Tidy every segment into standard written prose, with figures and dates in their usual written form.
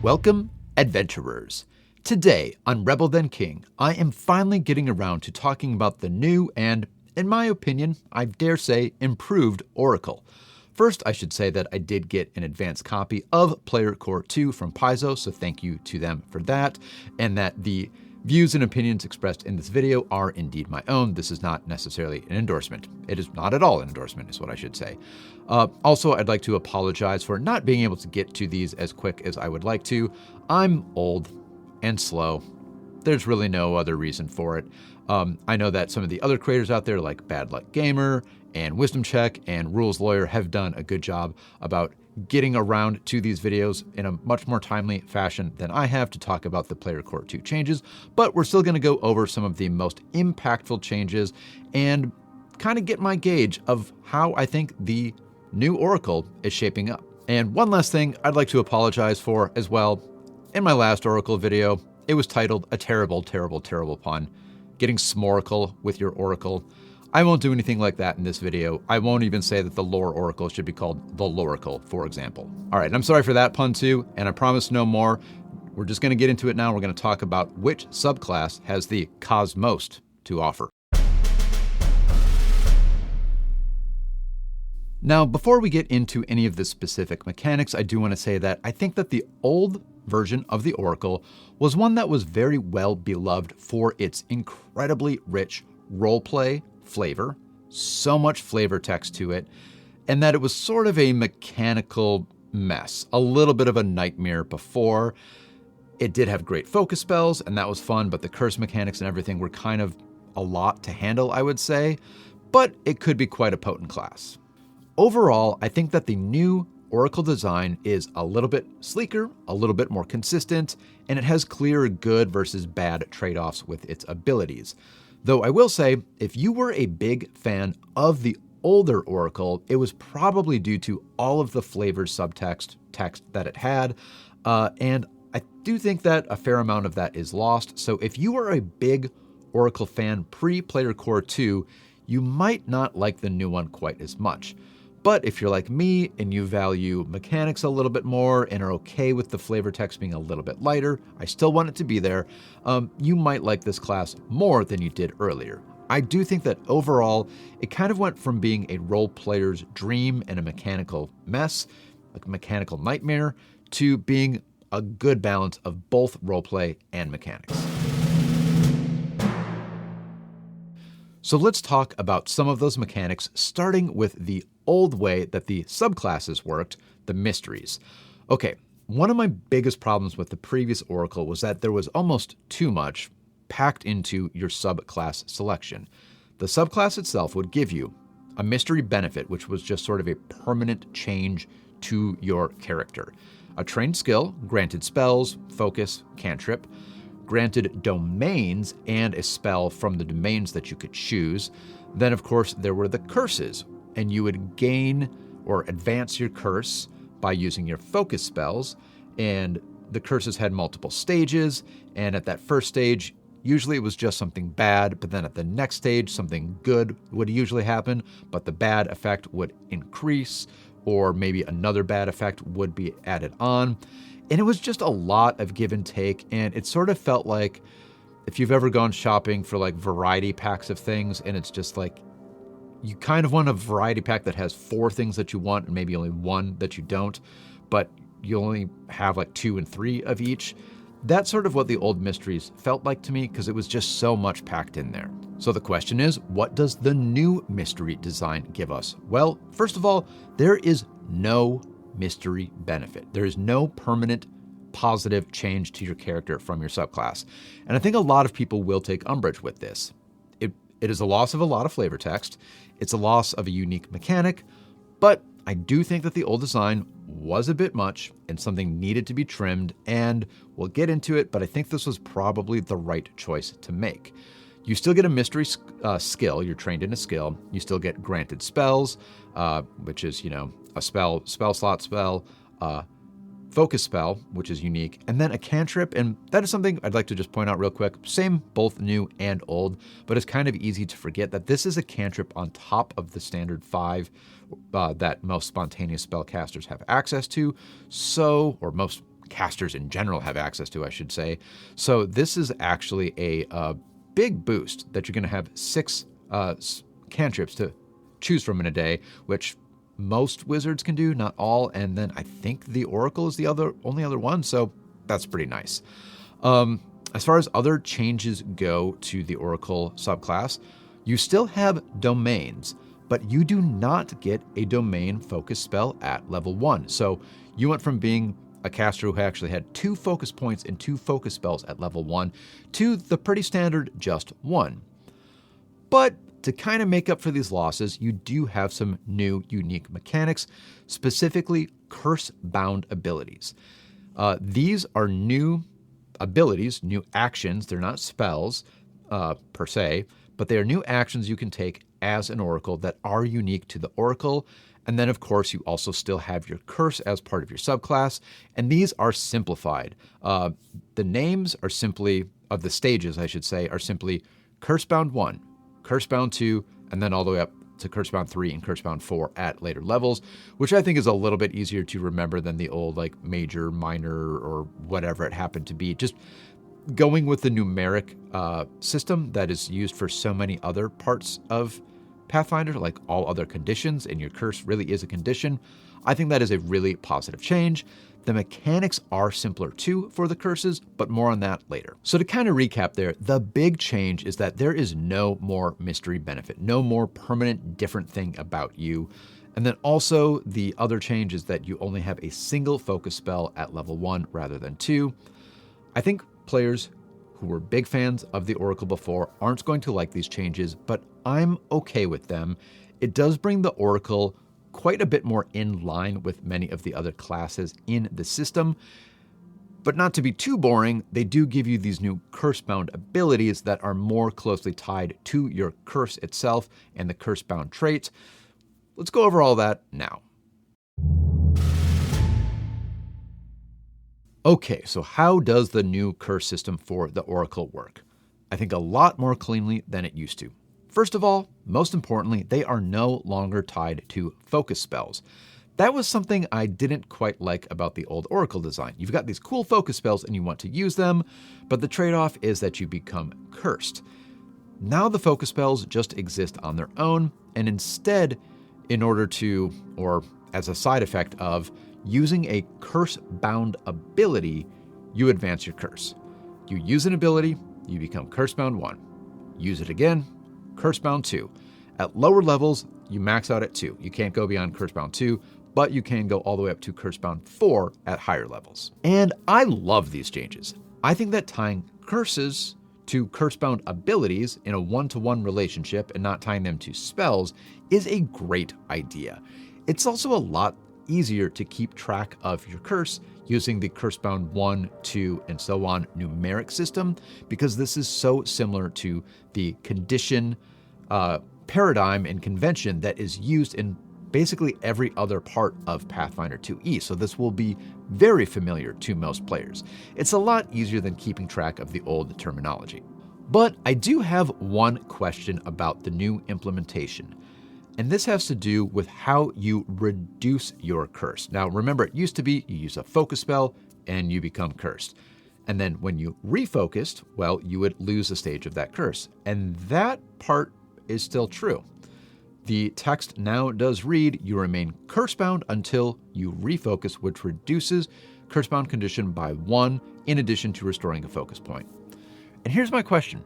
Welcome, adventurers. Today on Rebel Then King, I am finally getting around to talking about the new and, in my opinion, I dare say, improved Oracle. First, I should say that I did get an advanced copy of Player Core 2 from Paizo, so thank you to them for that, and that the views and opinions expressed in this video are indeed my own. This is not necessarily an endorsement. It is not at all an endorsement, is what I should say. Also, I'd like to apologize for not being able to get to these as quick as I would like to. I'm old and slow. There's really no other reason for it. I know that some of the other creators out there like Bad Luck Gamer and Wisdom Check and Rules Lawyer have done a good job about getting around to these videos in a much more timely fashion than I have to talk about the Player Core 2 changes, but we're still going to go over some of the most impactful changes and kind of get my gauge of how I think the new Oracle is shaping up. And one last thing I'd like to apologize for as well. In my last Oracle video, it was titled A Terrible, Terrible, Terrible Pun, Getting Smorkle with Your Oracle. I won't do anything like that in this video. I won't even say that the lore Oracle should be called the Loracle, for example. All right, I'm sorry for that pun too, and I promise no more. We're just going to get into it now. We're going to talk about which subclass has the most to offer. Now, before we get into any of the specific mechanics, I do want to say that I think that the old version of the Oracle was one that was very well beloved for its incredibly rich roleplay flavor, so much flavor text to it, and that it was sort of a mechanical mess, a little bit of a nightmare before. It did have great focus spells, and that was fun, but the curse mechanics and everything were kind of a lot to handle, I would say, but it could be quite a potent class. Overall, I think that the new Oracle design is a little bit sleeker, a little bit more consistent, and it has clear good versus bad trade-offs with its abilities. Though I will say, if you were a big fan of the older Oracle, it was probably due to all of the flavored subtext text that it had, and I do think that a fair amount of that is lost. So if you are a big Oracle fan pre-Player Core 2, you might not like the new one quite as much. But if you're like me and you value mechanics a little bit more and are okay with the flavor text being a little bit lighter, I still want it to be there, you might like this class more than you did earlier. I do think that overall, it kind of went from being a role player's dream and a mechanical mess, a mechanical nightmare, to being a good balance of both roleplay and mechanics. So let's talk about some of those mechanics, starting with the old way that the subclasses worked, the mysteries. Okay, one of my biggest problems with the previous Oracle was that there was almost too much packed into your subclass selection. The subclass itself would give you a mystery benefit, which was just sort of a permanent change to your character. A trained skill, granted spells, focus, cantrip, granted domains, and a spell from the domains that you could choose. Then, of course, there were the curses, and you would gain or advance your curse by using your focus spells, and the curses had multiple stages, and at that first stage, usually it was just something bad, but then at the next stage, something good would usually happen, but the bad effect would increase, or maybe another bad effect would be added on. And it was just a lot of give and take, and it sort of felt like if you've ever gone shopping for like variety packs of things, and it's just like, you kind of want a variety pack that has 4 things that you want and maybe only 1 that you don't, but you only have like 2 and 3 of each. That's sort of what the old mysteries felt like to me, because it was just so much packed in there. So the question is, what does the new mystery design give us? Well, first of all, there is no mystery benefit. There is no permanent positive change to your character from your subclass. And I think a lot of people will take umbrage with this. It is a loss of a lot of flavor text. It's a loss of a unique mechanic, but I do think that the old design was a bit much and something needed to be trimmed, and we'll get into it, but I think this was probably the right choice to make. You still get a mystery skill. You're trained in a skill. You still get granted spells, which is, a spell slot spell, focus spell, which is unique, and then a cantrip. And that is something I'd like to just point out real quick. Same, both new and old, but it's kind of easy to forget that this is a cantrip on top of the standard 5 that most spontaneous spellcasters have access to. So, or most casters in general have access to, I should say. So this is actually a big boost that you're going to have 6 cantrips to choose from in a day, which most wizards can do, not all. And then I think the Oracle is the only other one, so that's pretty nice. As far as other changes go to the Oracle subclass, you still have domains, but you do not get a domain focus spell at level 1. So you went from being a caster who actually had 2 focus points and 2 focus spells at level 1 to the pretty standard just 1. But to kind of make up for these losses, you do have some new unique mechanics, specifically curse-bound abilities. These are new abilities, new actions. They're not spells per se, but they are new actions you can take as an Oracle that are unique to the Oracle. And then, of course, you also still have your curse as part of your subclass, and these are simplified. The names are simply, of the stages, I should say, are simply Cursebound 1, Cursebound 2, and then all the way up to Cursebound 3 and Cursebound 4 at later levels, which I think is a little bit easier to remember than the old like major, minor, or whatever it happened to be. Just going with the numeric system that is used for so many other parts of Pathfinder, like all other conditions, and your curse really is a condition. I think that is a really positive change. The mechanics are simpler too for the curses, but more on that later. So to kind of recap there, the big change is that there is no more mystery benefit, no more permanent different thing about you. And then also the other change is that you only have a single focus spell at level 1 rather than 2. I think players who were big fans of the Oracle before aren't going to like these changes, but I'm okay with them. It does bring the Oracle quite a bit more in line with many of the other classes in the system. But not to be too boring, they do give you these new curse-bound abilities that are more closely tied to your curse itself and the curse-bound traits. Let's go over all that now. Okay, so how does the new curse system for the Oracle work? I think a lot more cleanly than it used to. First of all, most importantly, they are no longer tied to focus spells. That was something I didn't quite like about the old Oracle design. You've got these cool focus spells and you want to use them, but the trade-off is that you become cursed. Now the focus spells just exist on their own, and instead, in order to, or as a side effect of, using a curse-bound ability, you advance your curse. You use an ability, you become Cursebound 1. Use it again, Cursebound 2. At lower levels, you max out at 2. You can't go beyond Cursebound 2, but you can go all the way up to Cursebound 4 at higher levels. And I love these changes. I think that tying curses to curse-bound abilities in a one-to-one relationship and not tying them to spells is a great idea. It's also a lot easier to keep track of your curse using the Cursebound 1, 2, and so on numeric system, because this is so similar to the condition paradigm and convention that is used in basically every other part of Pathfinder 2e, so this will be very familiar to most players. It's a lot easier than keeping track of the old terminology. But I do have one question about the new implementation. And this has to do with how you reduce your curse. Now, remember, it used to be you use a focus spell and you become cursed. And then when you refocused, well, you would lose a stage of that curse. And that part is still true. The text now does read, you remain curse-bound until you refocus, which reduces curse-bound condition by 1 in addition to restoring a focus point. And here's my question.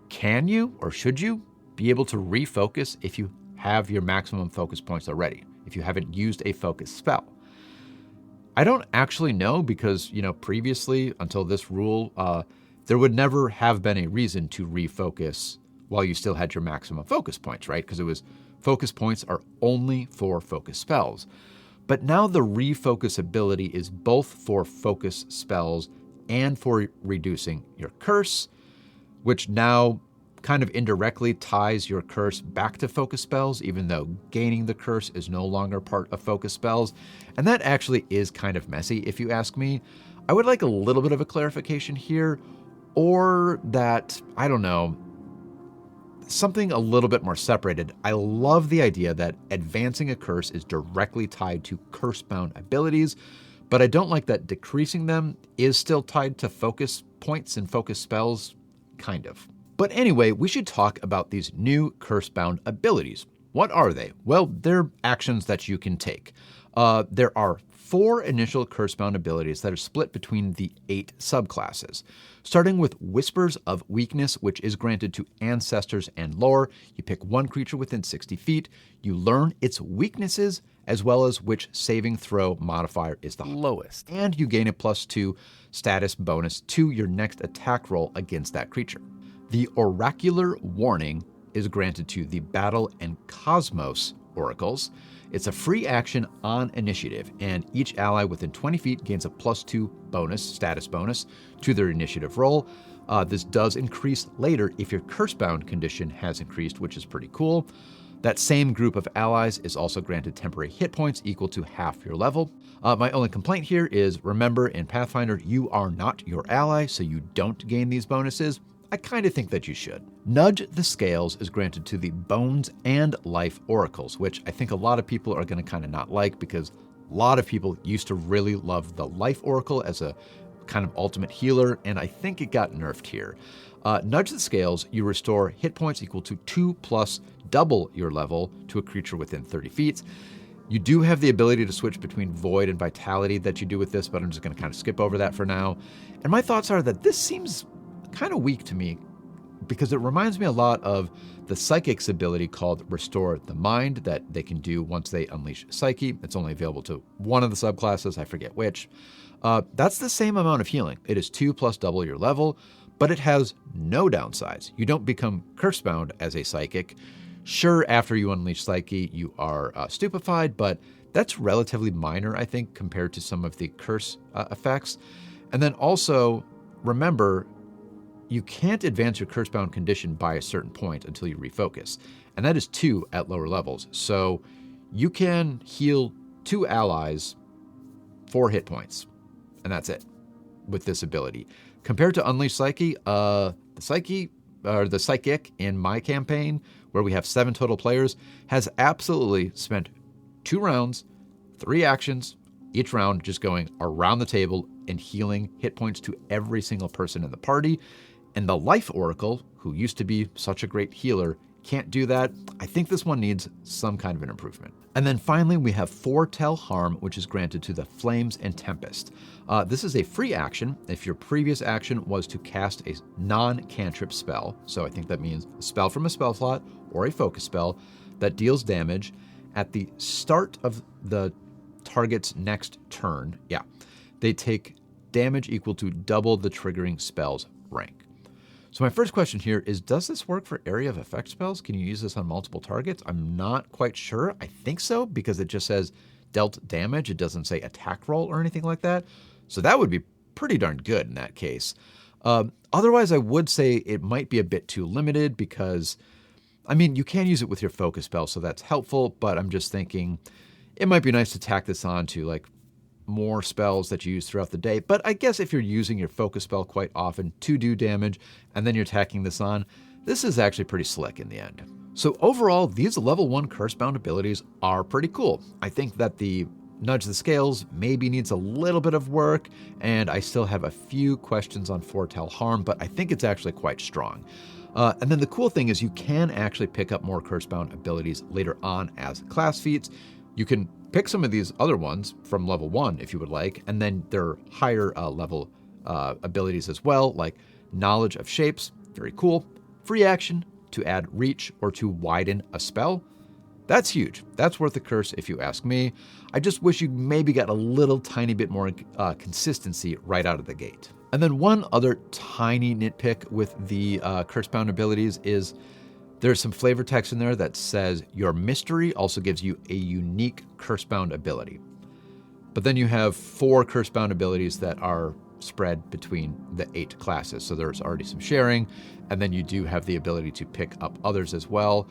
Can you or should you be able to refocus if you have your maximum focus points already, if you haven't used a focus spell? I don't actually know because, previously, until this rule, there would never have been a reason to refocus while you still had your maximum focus points, right? Because it was focus points are only for focus spells. But now the refocus ability is both for focus spells and for reducing your curse, which now kind of indirectly ties your curse back to focus spells, even though gaining the curse is no longer part of focus spells. And that actually is kind of messy, if you ask me. I would like a little bit of a clarification here, or that, I don't know, something a little bit more separated. I love the idea that advancing a curse is directly tied to curse-bound abilities, But I don't like that decreasing them is still tied to focus points and focus spells, kind of. But anyway, we should talk about these new curse-bound abilities. What are they? Well, they're actions that you can take. There are 4 initial curse-bound abilities that are split between the 8 subclasses. Starting with Whispers of Weakness, which is granted to Ancestors and Lore. You pick one creature within 60 feet. You learn its weaknesses, as well as which saving throw modifier is the lowest. And you gain a +2 status bonus to your next attack roll against that creature. The Oracular Warning is granted to the Battle and Cosmos Oracles. It's a free action on initiative, and each ally within 20 feet gains a +2 status bonus to their initiative roll. This does increase later if your curse-bound condition has increased, which is pretty cool. That same group of allies is also granted temporary hit points equal to half your level. My only complaint here is, remember, in Pathfinder, you are not your ally, so you don't gain these bonuses. I kind of think that you should. Nudge the Scales is granted to the Bones and Life Oracles, which I think a lot of people are going to kind of not like, because a lot of people used to really love the Life Oracle as a kind of ultimate healer, and I think it got nerfed here. Nudge the Scales, you restore hit points equal to 2 plus double your level to a creature within 30 feet. You do have the ability to switch between Void and Vitality that you do with this, but I'm just going to kind of skip over that for now. And my thoughts are that this seems kind of weak to me, because it reminds me a lot of the Psychic's ability called Restore the Mind that they can do once they unleash Psyche. It's only available to one of the subclasses, I forget which. That's the same amount of healing. It is 2 plus double your level, but it has no downsides. You don't become curse-bound as a Psychic. Sure, after you unleash Psyche, you are stupefied, but that's relatively minor, I think, compared to some of the curse effects. And then also, remember, you can't advance your curse-bound condition by a certain point until you refocus, and that is 2 at lower levels. So you can heal 2 allies 4 hit points, and that's it with this ability. Compared to Unleash Psyche, the Psychic in my campaign, where we have 7 total players, has absolutely spent 2 rounds, 3 actions, each round just going around the table and healing hit points to every single person in the party. And the Life Oracle, who used to be such a great healer, can't do that. I think this one needs some kind of an improvement. And then finally, we have Foretell Harm, which is granted to the Flames and Tempest. This is a free action if your previous action was to cast a non-cantrip spell. So I think that means a spell from a spell slot or a focus spell that deals damage at the start of the target's next turn. Yeah, they take damage equal to double the triggering spell's rank. So my first question here is, does this work for area of effect spells? Can you use this on multiple targets? I'm not quite sure. I think so, because it just says dealt damage. It doesn't say attack roll or anything like that. So that would be pretty darn good in that case. Otherwise, I would say it might be a bit too limited, because, I mean, you can use it with your focus spell, so that's helpful, but I'm just thinking it might be nice to tack this on to like more spells that you use throughout the day. But I guess if you're using your focus spell quite often to do damage, and then you're tacking this on, this is actually pretty slick in the end. So overall, these level 1 curse-bound abilities are pretty cool. I think that the Nudge the Scales maybe needs a little bit of work, and I still have a few questions on Foretell Harm, but I think it's actually quite strong. And then the cool thing is you can actually pick up more curse-bound abilities later on as class feats. You can pick some of these other ones from level 1 if you would like, and then there are higher level abilities as well, like Knowledge of Shapes, very cool. Free action to add reach or to widen a spell. That's huge. That's worth a curse if you ask me. I just wish you maybe got a little tiny bit more consistency right out of the gate. And then one other tiny nitpick with the curse-bound abilities is there's some flavor text in there that says your mystery also gives you a unique curse-bound ability. But then you have 4 curse-bound abilities that are spread between the 8 classes. So there's already some sharing, and then you do have the ability to pick up others as well.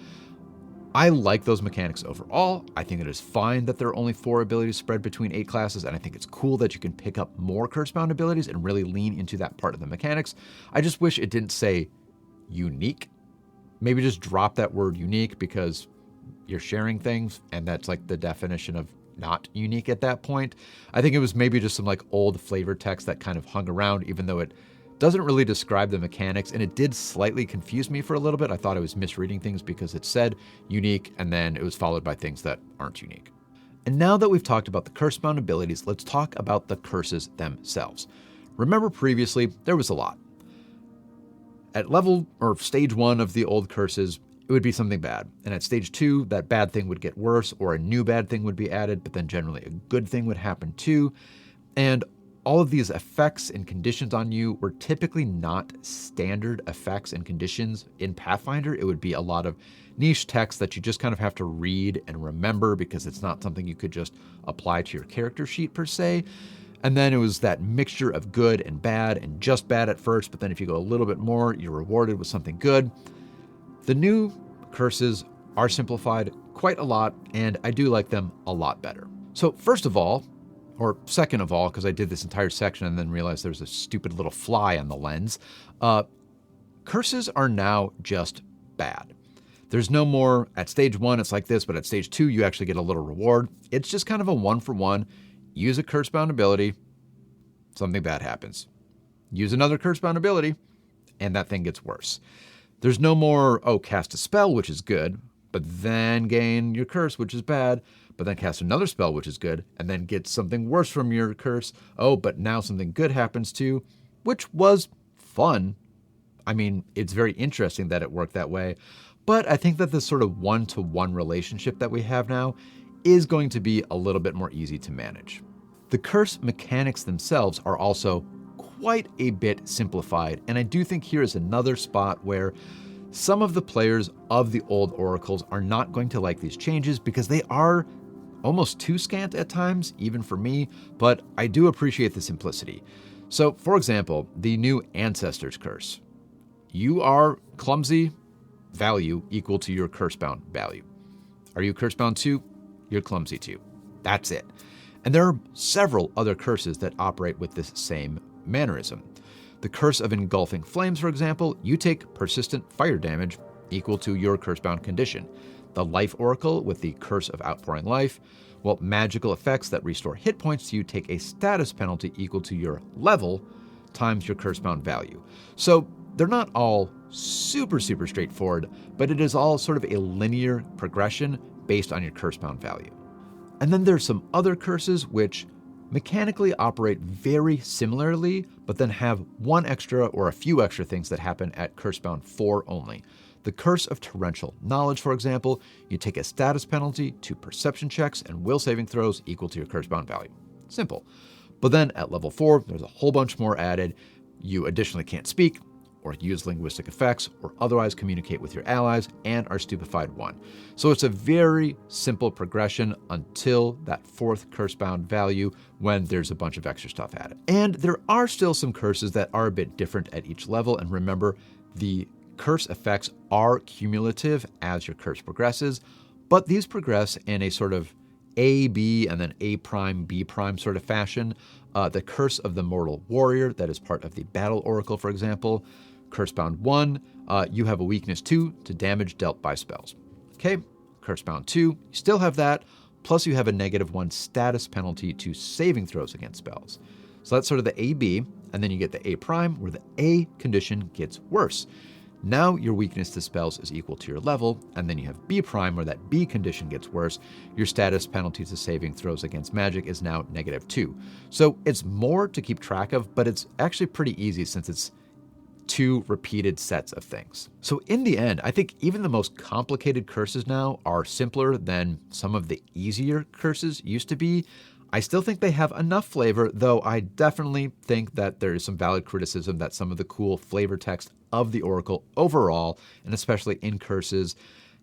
I like those mechanics overall. I think it is fine that there are only 4 abilities spread between 8 classes, and I think it's cool that you can pick up more curse-bound abilities and really lean into that part of the mechanics. I just wish it didn't say unique. Maybe just drop that word unique, because you're sharing things, and that's like the definition of not unique at that point. I think it was maybe just some like old flavor text that kind of hung around, even though it doesn't really describe the mechanics, and it did slightly confuse me for a little bit. I thought I was misreading things because it said unique, and then it was followed by things that aren't unique. And now that we've talked about the curse-bound abilities, let's talk about the curses themselves. Remember previously, there was a lot. At level or stage 1 of the old curses, it would be something bad. And at stage 2, that bad thing would get worse, or a new bad thing would be added, but then generally a good thing would happen too. And all of these effects and conditions on you were typically not standard effects and conditions in Pathfinder. It would be a lot of niche text that you just kind of have to read and remember because it's not something you could just apply to your character sheet per se. And then it was that mixture of good and bad and just bad at first, but then if you go a little bit more, you're rewarded with something good. The new curses are simplified quite a lot, and I do like them a lot better. So first of all, or second of all, because I did this entire section and then realized there's a stupid little fly on the lens, curses are now just bad. There's no more, at stage 1 it's like this, but at stage 2 you actually get a little reward. It's just kind of a 1-for-1. Use a curse-bound ability, something bad happens. Use another curse-bound ability, and that thing gets worse. There's no more, cast a spell, which is good, but then gain your curse, which is bad, but then cast another spell, which is good, and then get something worse from your curse. Oh, but now something good happens too, which was fun. I mean, it's very interesting that it worked that way, but I think that this sort of one-to-one relationship that we have now is going to be a little bit more easy to manage. The curse mechanics themselves are also quite a bit simplified, and I do think here is another spot where some of the players of the old oracles are not going to like these changes because they are almost too scant at times, even for me, but I do appreciate the simplicity. So, for example, the new Ancestors Curse. You are clumsy, value equal to your curse-bound value. Are you curse-bound 2? You're clumsy 2. That's it. And there are several other curses that operate with this same mannerism. The Curse of Engulfing Flames, for example, you take persistent fire damage equal to your curse-bound condition. The Life Oracle with the Curse of Outpouring Life, well, magical effects that restore hit points to you take a status penalty equal to your level times your curse-bound value. So they're not all super straightforward, but it is all sort of a linear progression based on your curse-bound value. And then there's some other curses which mechanically operate very similarly, but then have one extra or a few extra things that happen at curse-bound 4 only. The Curse of Torrential Knowledge, for example, you take a status penalty to perception checks and will saving throws equal to your curse-bound value. Simple. But then at level 4, there's a whole bunch more added. You additionally can't speak, or use linguistic effects, or otherwise communicate with your allies, and are stupefied 1. So it's a very simple progression until that 4th curse-bound value when there's a bunch of extra stuff added. And there are still some curses that are a bit different at each level, and remember, the curse effects are cumulative as your curse progresses, but these progress in a sort of A, B, and then A prime, B prime sort of fashion. The Curse of the Mortal Warrior, that is part of the Battle Oracle, for example. Curse-bound 1, you have a weakness 2 to damage dealt by spells. Okay, Curse-bound 2, you still have that, plus you have a -1 status penalty to saving throws against spells. So that's sort of the AB, and then you get the A prime, where the A condition gets worse. Now your weakness to spells is equal to your level, and then you have B prime, where that B condition gets worse. Your status penalty to saving throws against magic is now -2. So it's more to keep track of, but it's actually pretty easy since it's 2 repeated sets of things. So in the end, I think even the most complicated curses now are simpler than some of the easier curses used to be. I still think they have enough flavor, though I definitely think that there is some valid criticism that some of the cool flavor text of the Oracle overall, and especially in curses,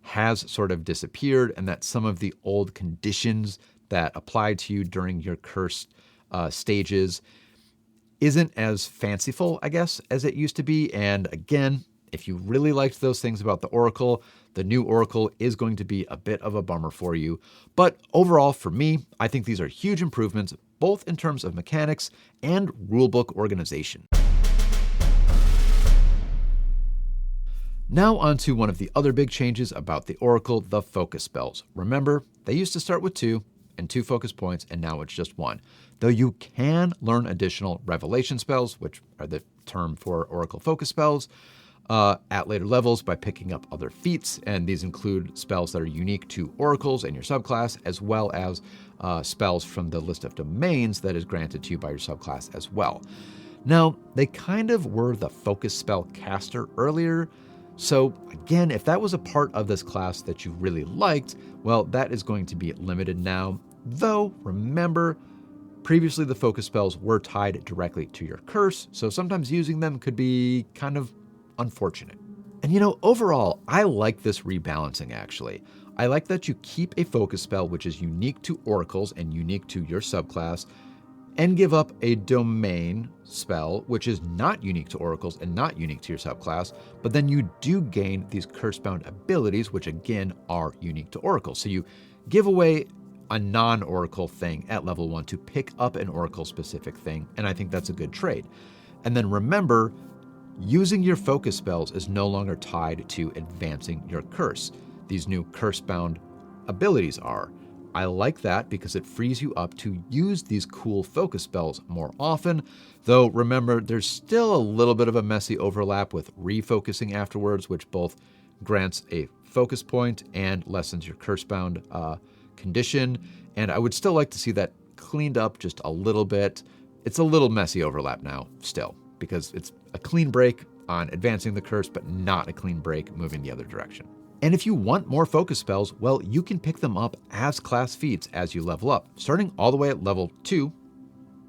has sort of disappeared, and that some of the old conditions that applied to you during your cursed stages isn't as fanciful, I guess, as it used to be. And again, if you really liked those things about the Oracle, the new Oracle is going to be a bit of a bummer for you. But overall, for me, I think these are huge improvements, both in terms of mechanics and rulebook organization. Now on to one of the other big changes about the Oracle, the focus spells. Remember, they used to start with 2, and 2 focus points, and now it's just 1. Though you can learn additional revelation spells, which are the term for Oracle focus spells, at later levels by picking up other feats, and these include spells that are unique to oracles and your subclass, as well as spells from the list of domains that is granted to you by your subclass as well. Now, they kind of were the focus spell caster earlier, so again, if that was a part of this class that you really liked, well, that is going to be limited now. Though, remember, previously the focus spells were tied directly to your curse, so sometimes using them could be kind of unfortunate. And overall, I like this rebalancing actually. I like that you keep a focus spell which is unique to oracles and unique to your subclass, and give up a domain spell which is not unique to oracles and not unique to your subclass, but then you do gain these curse-bound abilities which again are unique to oracles. So you give away a non-oracle thing at level 1 to pick up an oracle-specific thing, and I think that's a good trade. And then remember, using your focus spells is no longer tied to advancing your curse. These new curse-bound abilities are. I like that because it frees you up to use these cool focus spells more often, though remember, there's still a little bit of a messy overlap with refocusing afterwards, which both grants a focus point and lessens your curse-bound condition, and I would still like to see that cleaned up just a little bit. It's a little messy overlap now, still, because it's a clean break on advancing the curse, but not a clean break moving the other direction. And if you want more focus spells, well, you can pick them up as class feats as you level up. Starting all the way at level 2,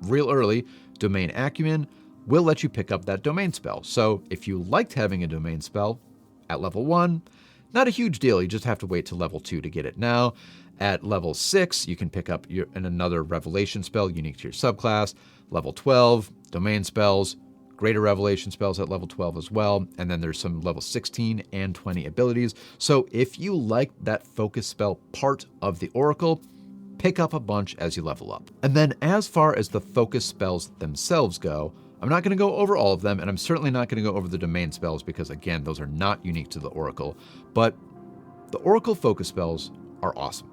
real early, Domain Acumen will let you pick up that domain spell. So if you liked having a domain spell at level 1, not a huge deal, you just have to wait till level 2 to get it now. At level 6, you can pick up another revelation spell unique to your subclass. Level 12, domain spells, greater revelation spells at level 12 as well, and then there's some level 16 and 20 abilities. So if you like that focus spell part of the Oracle, pick up a bunch as you level up. And then as far as the focus spells themselves go, I'm not going to go over all of them, and I'm certainly not going to go over the domain spells because, again, those are not unique to the Oracle. But the Oracle focus spells are awesome.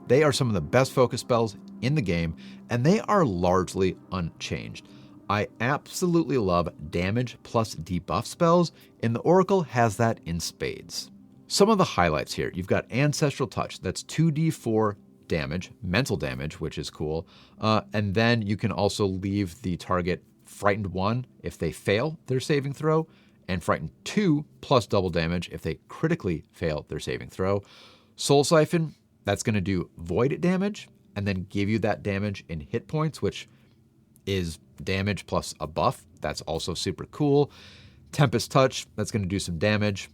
They are some of the best focus spells in the game, and they are largely unchanged. I absolutely love damage plus debuff spells, and the Oracle has that in spades. Some of the highlights here, you've got Ancestral Touch, that's 2d4 damage, mental damage, which is cool, and then you can also leave the target Frightened 1 if they fail their saving throw, and Frightened 2 plus double damage if they critically fail their saving throw. Soul Siphon, that's going to do void damage, and then give you that damage in hit points, which is damage plus a buff. That's also super cool. Tempest Touch, that's going to do some damage,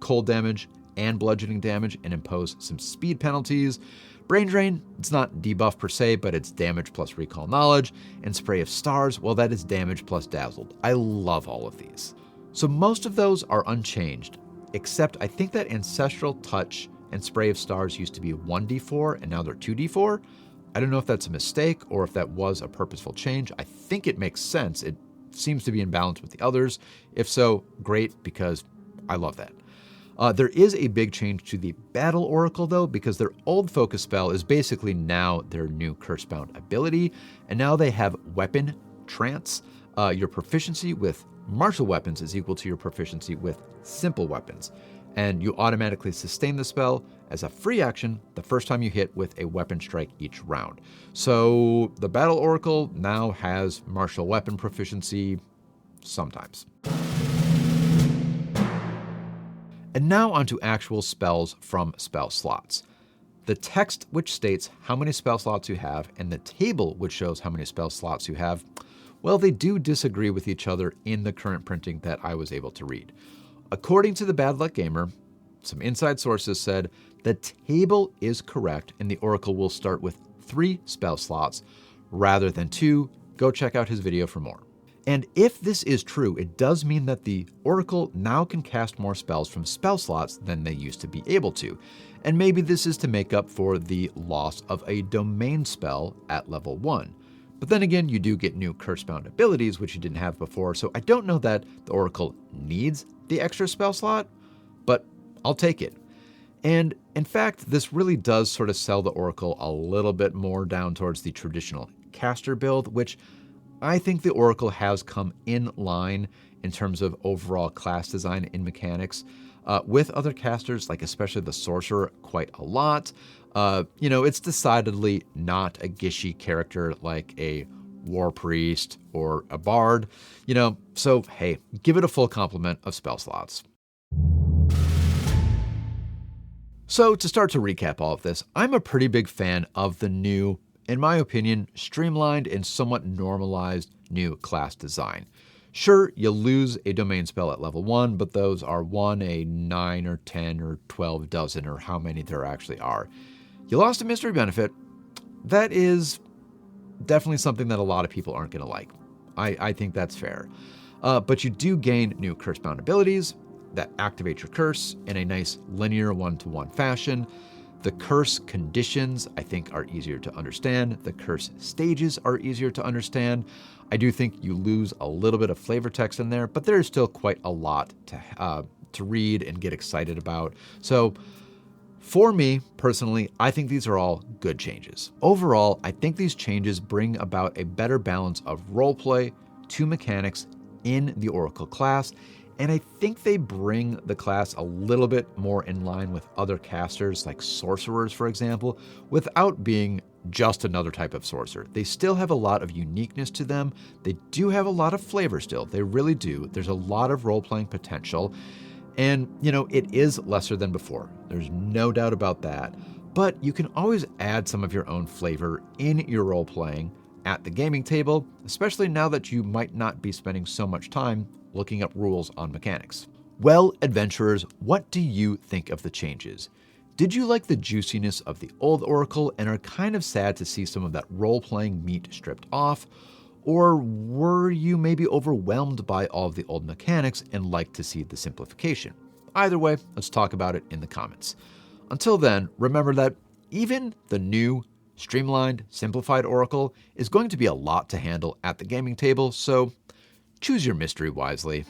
cold damage, and bludgeoning damage, and impose some speed penalties. Brain Drain, it's not debuff per se, but it's damage plus recall knowledge. And Spray of Stars, well, that is damage plus dazzled. I love all of these. So most of those are unchanged, except I think that Ancestral Touch and Spray of Stars used to be 1d4, and now they're 2d4. I don't know if that's a mistake or if that was a purposeful change. I think it makes sense. It seems to be in balance with the others. If so, great, because I love that. There is a big change to the Battle Oracle, though, because their old focus spell is basically now their new curse-bound ability, and now they have Weapon Trance. Your proficiency with martial weapons is equal to your proficiency with simple weapons, and you automatically sustain the spell as a free action the first time you hit with a weapon strike each round. So the Battle Oracle now has martial weapon proficiency sometimes. And now onto actual spells from spell slots. The text which states how many spell slots you have and the table which shows how many spell slots you have, well, they do disagree with each other in the current printing that I was able to read. According to the Bad Luck Gamer, some inside sources said the table is correct and the Oracle will start with 3 spell slots rather than 2. Go check out his video for more. And if this is true, it does mean that the Oracle now can cast more spells from spell slots than they used to be able to. And maybe this is to make up for the loss of a domain spell at level 1. But then again, you do get new curse-bound abilities, which you didn't have before, so I don't know that the Oracle needs the extra spell slot, but I'll take it. And in fact, this really does sort of sell the Oracle a little bit more down towards the traditional caster build, which I think the Oracle has come in line in terms of overall class design in mechanics with other casters, like especially the Sorcerer, quite a lot. It's decidedly not a gishy character like a War Priest or a Bard, so hey, give it a full complement of spell slots. So to start to recap all of this, I'm a pretty big fan of the new, in my opinion, streamlined and somewhat normalized new class design. Sure, you'll lose a domain spell at level 1, but those are 1, a 9 or 10 or 12 dozen or how many there actually are. You lost a mystery benefit. That is definitely something that a lot of people aren't going to like. I think that's fair. But you do gain new curse-bound abilities that activate your curse in a nice linear one-to-one fashion. The curse conditions, I think, are easier to understand. The curse stages are easier to understand. I do think you lose a little bit of flavor text in there, but there is still quite a lot to read and get excited about. So for me, personally, I think these are all good changes. Overall, I think these changes bring about a better balance of roleplay to mechanics in the Oracle class, and I think they bring the class a little bit more in line with other casters like sorcerers, for example, without being just another type of sorcerer. They still have a lot of uniqueness to them. They do have a lot of flavor still. They really do. There's a lot of role-playing potential. And, it is lesser than before. There's no doubt about that. But you can always add some of your own flavor in your role-playing at the gaming table, especially now that you might not be spending so much time looking up rules on mechanics. Well, adventurers, what do you think of the changes? Did you like the juiciness of the old Oracle and are kind of sad to see some of that role-playing meat stripped off? Or were you maybe overwhelmed by all of the old mechanics and like to see the simplification? Either way, let's talk about it in the comments. Until then, remember that even the new, streamlined, simplified Oracle is going to be a lot to handle at the gaming table, so choose your mystery wisely.